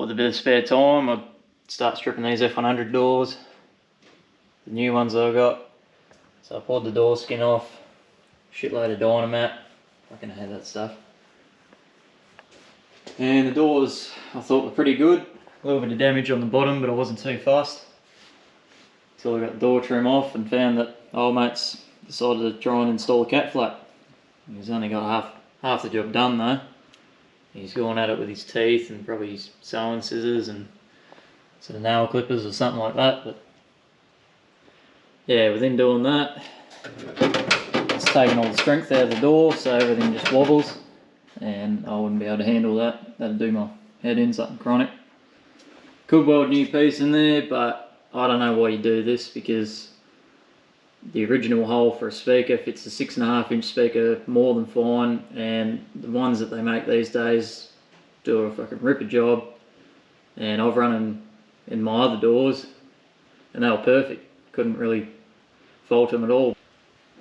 with a bit of spare time, I'd start stripping these F100 doors, the new ones that I got. So I pulled the door skin off, shitload of Dynamat, I can hate that stuff. And the doors I thought were pretty good, a little bit of damage on the bottom, but I wasn't too fussed. Until I got the door trim off and found that old mate's decided to try and install a cat flap. He's only got half the job done though. He's gone at it with his teeth and probably his sewing scissors and sort of nail clippers or something like that. But yeah, with him doing that, it's taken all the strength out of the door, so everything just wobbles, and I wouldn't be able to handle that. That'd do my head in, something chronic. Could weld a new piece in there, but I don't know why you do this, because the original hole for a speaker fits a 6.5 inch speaker more than fine, and the ones that they make these days do a fucking ripper job. And I've run them in my other doors and they were perfect, couldn't really fault them at all.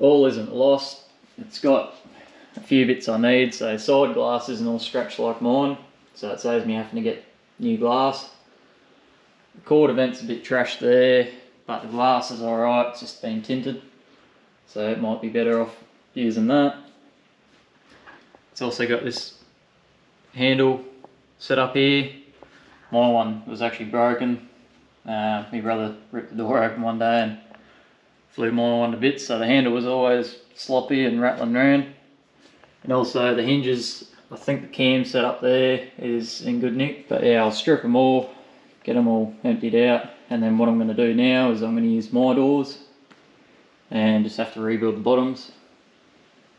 All isn't lost, it's got a few bits I need, so side glass isn't all scratched like mine, so it saves me having to get new glass. The cord event's a bit trashed there, but the glass is alright, it's just been tinted, so it might be better off using that. It's also got this handle set up here. My one was actually broken. My brother ripped the door open one day and flew my one to bits, so the handle was always sloppy and rattling around. And also the hinges, I think the cam set up there is in good nick, but yeah, I'll strip them all, get them all emptied out, and then what I'm going to do now is I'm going to use my doors and just have to rebuild the bottoms,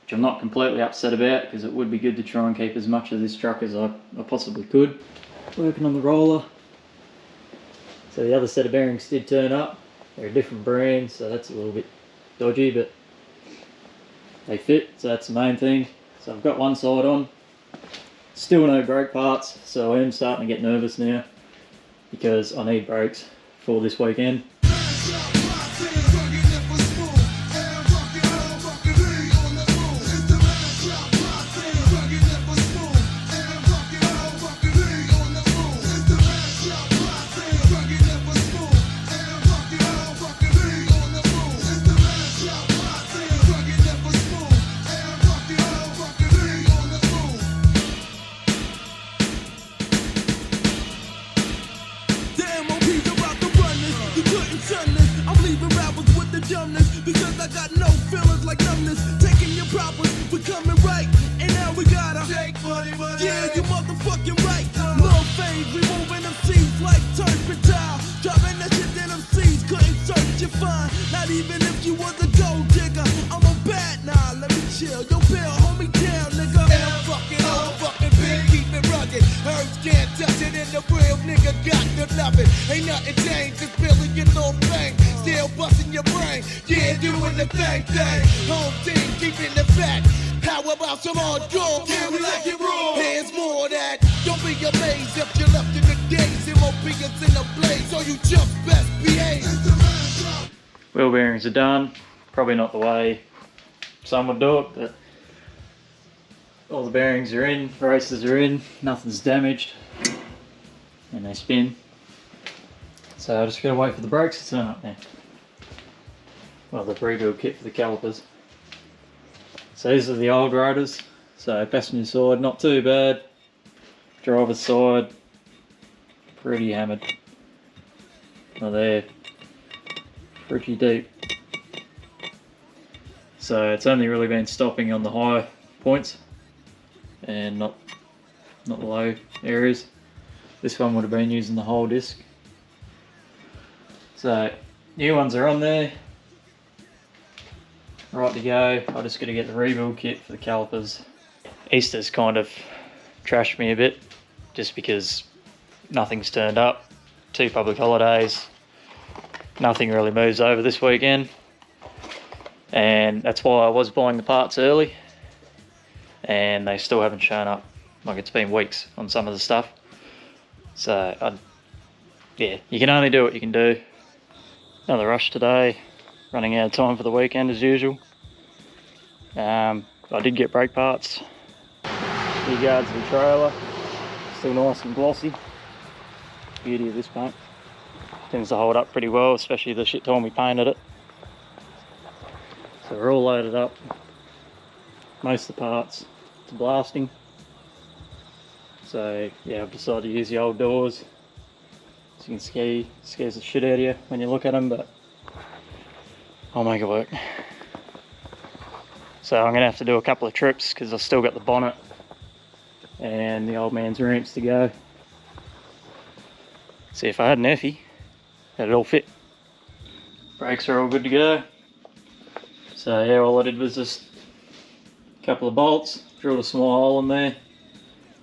which I'm not completely upset about, because it would be good to try and keep as much of this truck as I possibly could. Working on the roller. So the other set of bearings did turn up. They're a different brand, so that's a little bit dodgy, but they fit, so that's the main thing. So I've got one side on. Still no brake parts, so I am starting to get nervous now, because I need brakes for this weekend. Because I got no feelings like numbness. Taking your problems, we coming right. And now we gotta take money. Yeah, you motherfucking right. No phase, we moving them seeds like turpentine. Dropping that shit that them seeds couldn't search you find. Not even if you was a gold digger. I'm a bad, nah, let me chill. Yo, Bill, hold me down, nigga. And I'm fucking big, keep it rugged. Herbs can't touch it, and the real nigga got to love it. Ain't nothing changed, just building your little thing. Still busting your brain, yeah, doing the thing. Home team, keeping the fact. How about some hardcore? Yeah, we like it raw. Here's more of that. Don't be amazed if you're left in the days. M.O.P is in the blaze, so you just best behave. Wheel bearings are done. Probably not the way some would do it, but all the bearings are in, braces are in, nothing's damaged, and they spin. So I just gotta wait for the brakes to turn up now. Well, the rebuild kit for the calipers. So these are the old rotors. So passenger side, not too bad. Driver's side, pretty hammered. Now they're pretty deep. So it's only really been stopping on the high points and not the low areas. This one would have been using the whole disc. So new ones are on there, right to go. I just got to get the rebuild kit for the calipers. Easter's kind of trashed me a bit, just because nothing's turned up. 2 public holidays, nothing really moves over this weekend, and that's why I was buying the parts early, and they still haven't shown up. Like, it's been weeks on some of the stuff. So yeah, you can only do what you can do. Another rush today, running out of time for the weekend as usual. I did get brake parts. The guards of the trailer, still nice and glossy. Beauty of this paint. Tends to hold up pretty well, especially the shit time we painted it. So we're all loaded up. Most of the parts to blasting. So yeah, I've decided to use the old doors. As you can see, scares the shit out of you when you look at them, but I'll make it work. So I'm gonna have to do a couple of trips because I've still got the bonnet and the old man's ramps to go. See, if I had an Effie, that'd all fit. Brakes are all good to go. So yeah, all I did was just a couple of bolts, drilled a small hole in there.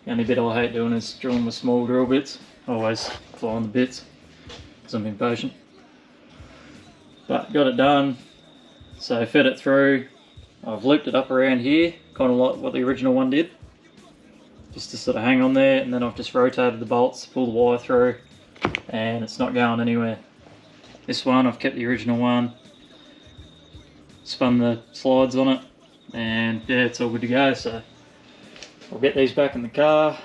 The only bit I hate doing is drilling with small drill bits. Always flying the bits because I'm impatient. But got it done. So fed it through. I've looped it up around here, kind of like what the original one did. Just to sort of hang on there, and then I've just rotated the bolts, pull the wire through, and it's not going anywhere. This one, I've kept the original one, spun the slides on it, and yeah, it's all good to go. So I'll get these back in the car,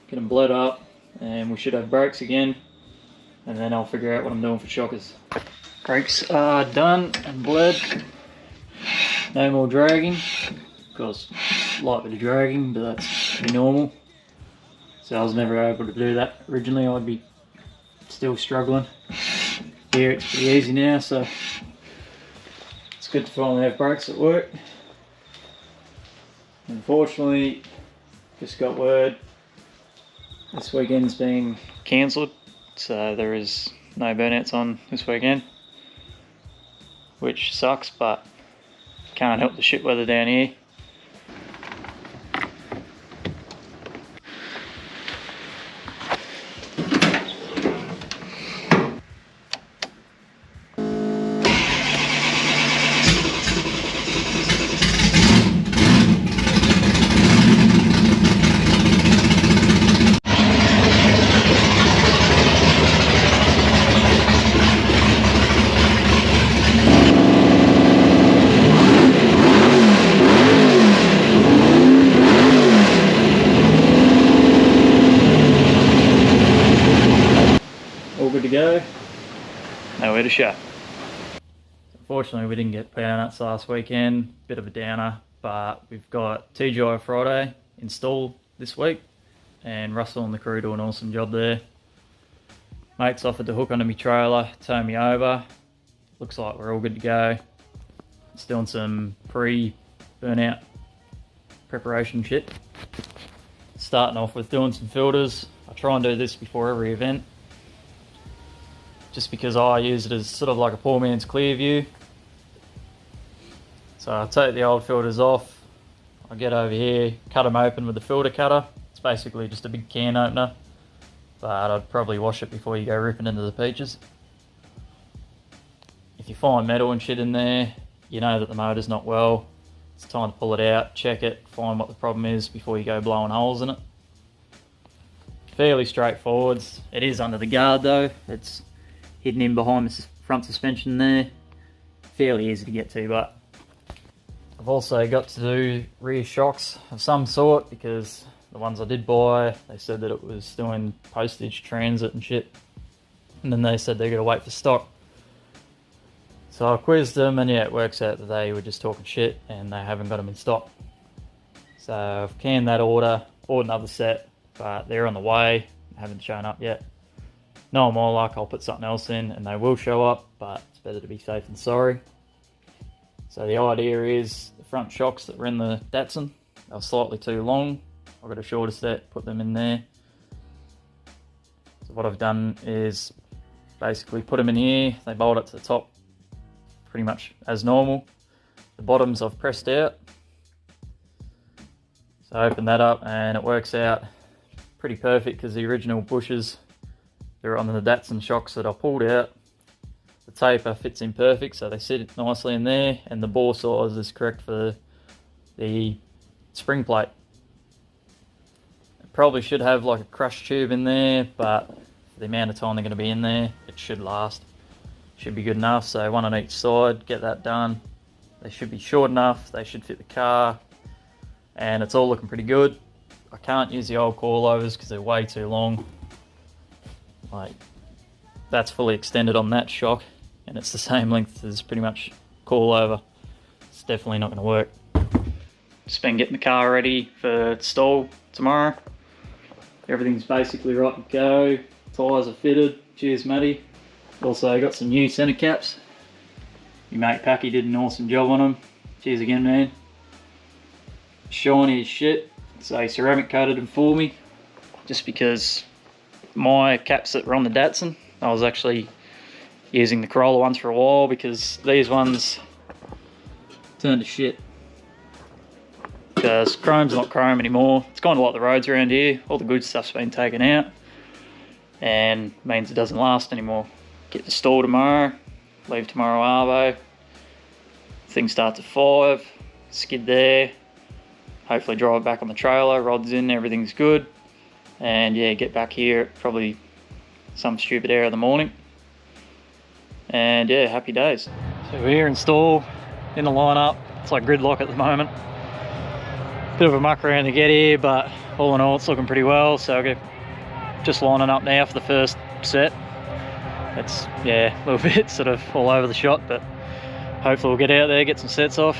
get them bled up, and we should have brakes again, and then I'll figure out what I'm doing for shockers. Brakes are done and bled. No more dragging, because light bit of dragging, but that's pretty normal. So I was never able to do that originally. I'd be still struggling. Here it's pretty easy now, so it's good to finally have brakes that work. Unfortunately, just got word this weekend's being cancelled, so there is no burnouts on this weekend, which sucks, but can't help the shit weather down here. All good to go, nowhere to show. Unfortunately we didn't get powernats last weekend, bit of a downer, but we've got TGI Friday installed this week, and Russell and the crew do an awesome job there. Mate's offered to hook onto my trailer, tow me over. Looks like we're all good to go. It's doing some pre-burnout preparation shit. Starting off with doing some filters. I try and do this before every event, just because I use it as sort of like a poor man's clear view. So I take the old filters off, I get over here, cut them open with the filter cutter. It's basically just a big can opener, but I'd probably wash it before you go ripping into the peaches. If you find metal and shit in there, you know that the motor's not well. It's time to pull it out, check it, find what the problem is before you go blowing holes in it. Fairly straightforward. It is under the guard though. It's hidden in behind the front suspension there. Fairly easy to get to, but I've also got to do rear shocks of some sort, because the ones I did buy, they said that it was doing postage transit and shit, and then they said they're going to wait for stock. So I quizzed them, and yeah, it works out that they were just talking shit and they haven't got them in stock. So I've canned that order, bought another set, but they're on the way, haven't shown up yet. No more luck, I'll put something else in and they will show up, but it's better to be safe than sorry. So the idea is the front shocks that were in the Datsun, they were slightly too long. I've got a shorter set, put them in there. So what I've done is basically put them in here, they bolt it to the top pretty much as normal. The bottoms I've pressed out. So I open that up and it works out pretty perfect, because the original bushes, they're on the Datsun shocks that I pulled out. The taper fits in perfect, so they sit nicely in there, and the bore size is correct for the spring plate. It probably should have like a crush tube in there, but for the amount of time they're going to be in there, it should last. Should be good enough, so one on each side, get that done. They should be short enough, they should fit the car, and it's all looking pretty good. I can't use the old coilovers because they're way too long. like that's fully extended on that shock, and it's the same length as pretty much coil over. It's definitely not going to work. Just been getting the car ready for stall tomorrow. Everything's basically right to go. Tyres are fitted. Cheers, Matty. Also got some new centre caps. Your mate Packy did an awesome job on them. Cheers again, man. Shiny as shit. So he ceramic coated them for me, just because my caps that were on the Datsun, I was actually using the Corolla ones for a while because these ones turned to shit. Because chrome's not chrome anymore. It's kind of like the roads around here. All the good stuff's been taken out and means it doesn't last anymore. Get to store tomorrow, leave tomorrow arvo. Thing starts at 5, skid there. Hopefully drive back on the trailer, rods in, everything's good. And yeah, get back here at probably some stupid hour of the morning. And yeah, happy days. So we're here in stall, in the lineup. It's like gridlock at the moment. Bit of a muck around to get here, but all in all it's looking pretty well. So we're just lining up now for the first set. It's, yeah, a little bit sort of all over the shot, but hopefully we'll get out there, get some sets off.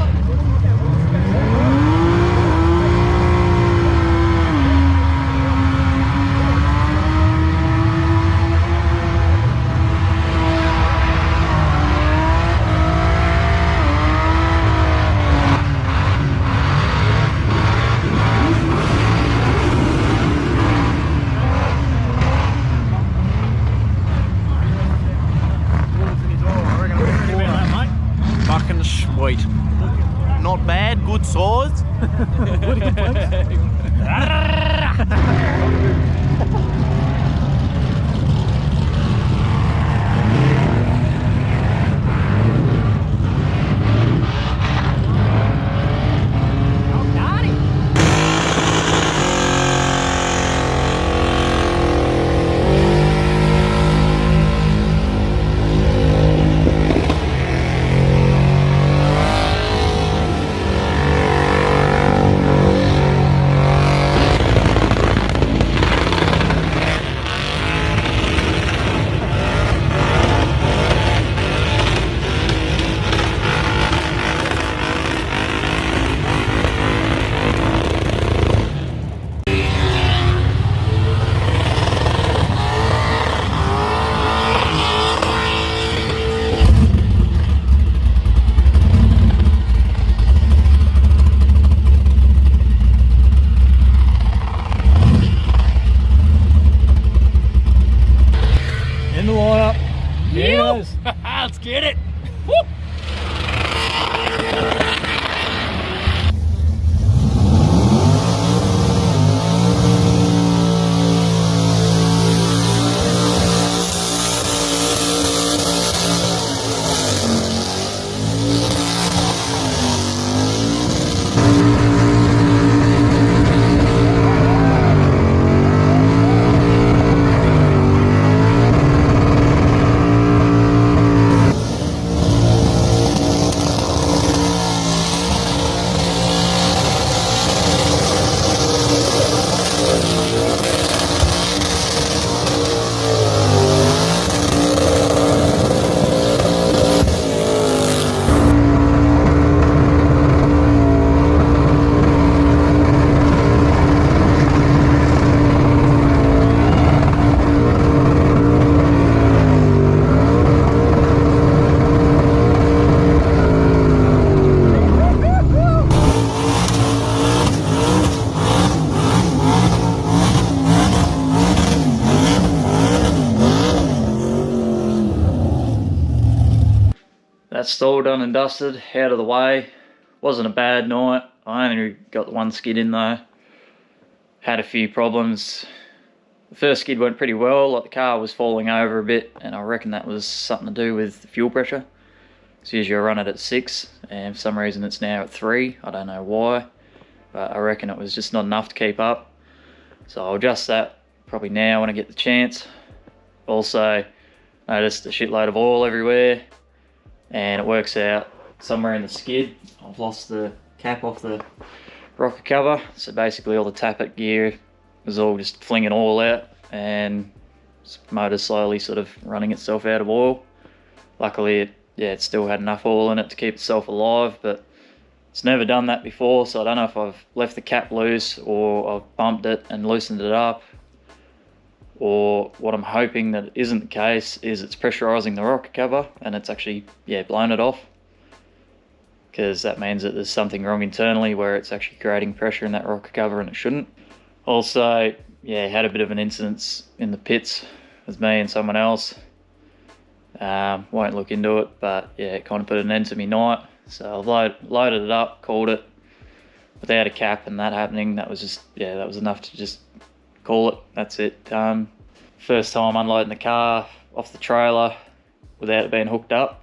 Fucking sweet. Not bad, good size. Let's get it. Woo. That's stall done and dusted, out of the way. Wasn't a bad night. I only got the one skid in though. Had a few problems. The first skid went pretty well, like the car was falling over a bit, and I reckon that was something to do with the fuel pressure. So usually I run it at 6, and for some reason it's now at 3. I don't know why, but I reckon it was just not enough to keep up. So I'll adjust that probably now when I get the chance. Also noticed a shitload of oil everywhere, and it works out somewhere in the skid. I've lost the cap off the rocker cover, so basically all the tappet gear was all just flinging oil out, and motor's slowly sort of running itself out of oil. Luckily, it still had enough oil in it to keep itself alive, but it's never done that before, so I don't know if I've left the cap loose or I've bumped it and loosened it up, or what I'm hoping that isn't the case is it's pressurising the rocker cover and it's actually blown it off, because that means that there's something wrong internally where it's actually creating pressure in that rocker cover and it shouldn't. Also, had a bit of an incident in the pits with me and someone else. Won't look into it, but it kind of put an end to me night. So I've loaded it up, called it without a cap, and that happening, that was just, that was enough to just call it. That's it. First time unloading the car off the trailer without it being hooked up,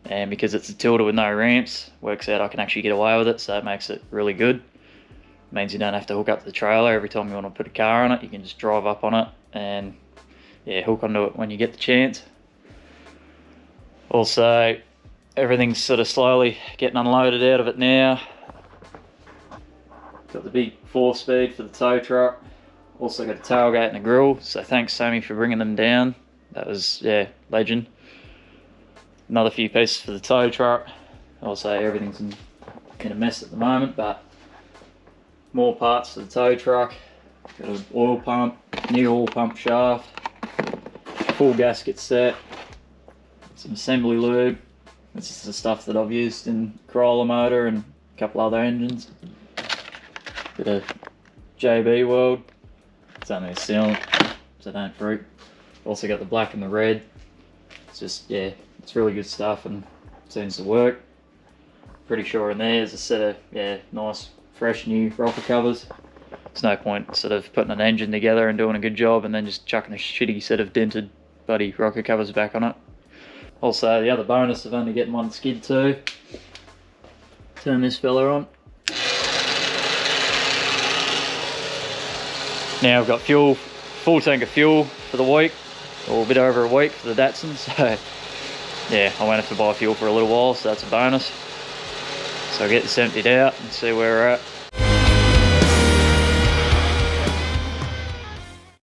and because it's a tilter with no ramps, works out I can actually get away with it, so that makes it really good. It means you don't have to hook up to the trailer every time you want to put a car on it. You can just drive up on it and hook onto it when you get the chance. Also, everything's sort of slowly getting unloaded out of it now. Got the big 4-speed for the tow truck. Also got a tailgate and a grill, so thanks Sammy for bringing them down. That was, legend. Another few pieces for the tow truck. Also everything's in a mess at the moment, but more parts for the tow truck. Got an oil pump, new oil pump shaft, full gasket set, some assembly lube. This is the stuff that I've used in Corolla motor and a couple other engines. Bit of JB World. It's only a sealant, so don't freak. Also got the black and the red. It's just, it's really good stuff and seems to work. Pretty sure in there is a set of, nice, fresh new rocker covers. There's no point sort of putting an engine together and doing a good job and then just chucking a shitty set of dented bloody rocker covers back on it. Also, the other bonus of only getting one skid too. Turn this fella on. Now I've got fuel, full tank of fuel for the week, or a bit over a week for the Datsun, so I won't have to buy fuel for a little while, so that's a bonus. So I'll get this emptied out and see where we're at.